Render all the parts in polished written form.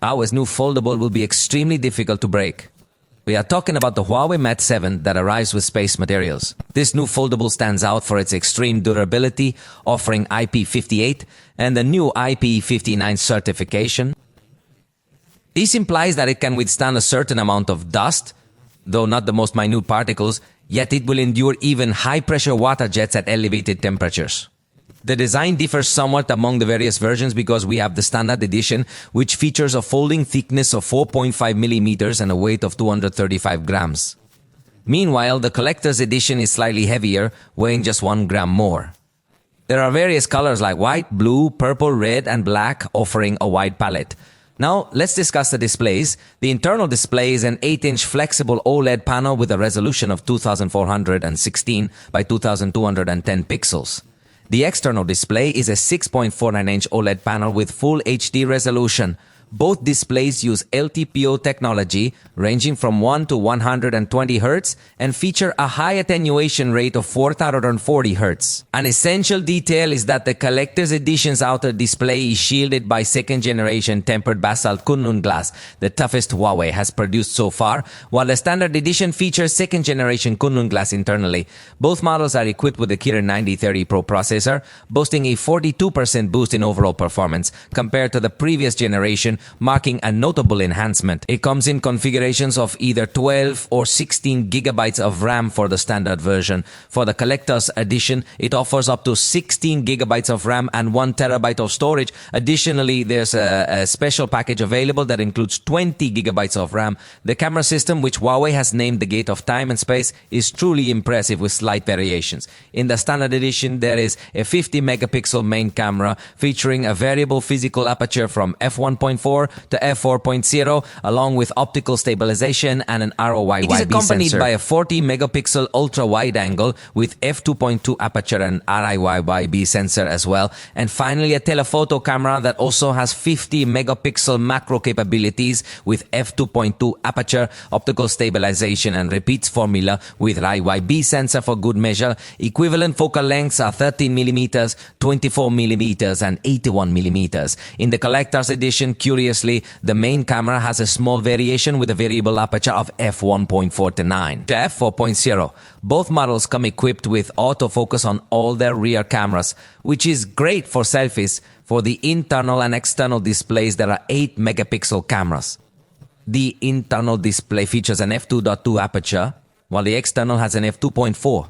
Huawei's new foldable will be extremely difficult to break. We are talking about the HUAWEI Mate 7 that arrives with space materials. This new foldable stands out for its extreme durability, offering IP58 and the new IP59 certification. This implies that it can withstand a certain amount of dust, though not the most minute particles, yet it will endure even high-pressure water jets at elevated temperatures. The design differs somewhat among the various versions because we have the standard edition, which features a folding thickness of 4.5 millimeters and a weight of 235 grams. Meanwhile, the collector's edition is slightly heavier, weighing just 1 gram more. There are various colors like white, blue, purple, red, and black, offering a wide palette. Now, let's discuss the displays. The internal display is an 8-inch flexible OLED panel with a resolution of 2416 by 2210 pixels. The external display is a 6.49-inch OLED panel with full HD resolution. Both displays use LTPO technology, ranging from 1 to 120 Hz, and feature a high attenuation rate of 4040 Hz. An essential detail is that the collector's edition's outer display is shielded by second-generation tempered basalt Kunlun glass, the toughest Huawei has produced so far, while the standard edition features second-generation Kunlun glass internally. Both models are equipped with the Kirin 9030 Pro processor, boasting a 42% boost in overall performance compared to the previous generation, marking a notable enhancement. It comes in configurations of either 12 or 16 gigabytes of RAM for the standard version. For the collector's edition, it offers up to 16 gigabytes of RAM and 1 terabyte of storage. Additionally, there's a special package available that includes 20 gigabytes of RAM. The camera system, which Huawei has named the Gate of Time and Space, is truly impressive with slight variations. In the standard edition, there is a 50 megapixel main camera featuring a variable physical aperture from f1.4 to f4.0, along with optical stabilization and an ROI wide-B sensor. It is accompanied by a 40 megapixel ultra-wide angle with f2.2 aperture and ROI wide-B sensor as well. And finally, a telephoto camera that also has 50 megapixel macro capabilities with f2.2 aperture, optical stabilization, and repeats formula with ROI-B sensor for good measure. Equivalent focal lengths are 13 millimeters, 24 millimeters, and 81 millimeters. In the collector's edition, curiously, the main camera has a small variation with a variable aperture of f1.4 to 9 to f4.0. Both models come equipped with autofocus on all their rear cameras, which is great for selfies. For the internal and external displays, there are 8 megapixel cameras. The internal display features an f2.2 aperture, while the external has an f2.4.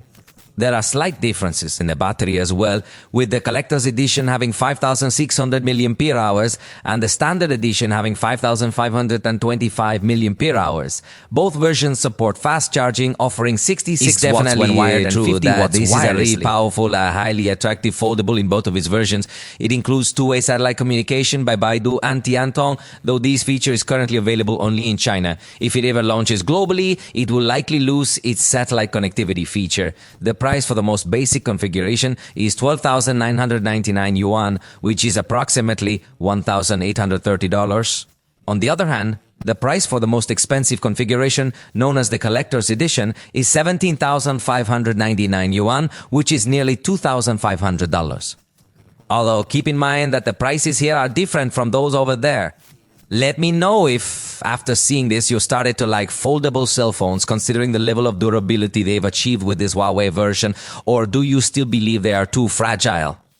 There are slight differences in the battery as well, with the collector's edition having 5,600 mAh and the standard edition having 5,525 mAh. Both versions support fast charging, offering 66 watts when wired and 50 watts this wirelessly. This is a really powerful, highly attractive foldable in both of its versions. It includes two-way satellite communication by Baidu and Tiantong, though this feature is currently available only in China. If it ever launches globally, it will likely lose its satellite connectivity feature. The price for the most basic configuration is 12,999 yuan, which is approximately $1,830. On the other hand, the price for the most expensive configuration, known as the collector's edition, is 17,599 yuan, which is nearly $2,500. Although keep in mind that the prices here are different from those over there. Let me know if, after seeing this, you started to like foldable cell phones, considering the level of durability they've achieved with this Huawei version, or do you still believe they are too fragile?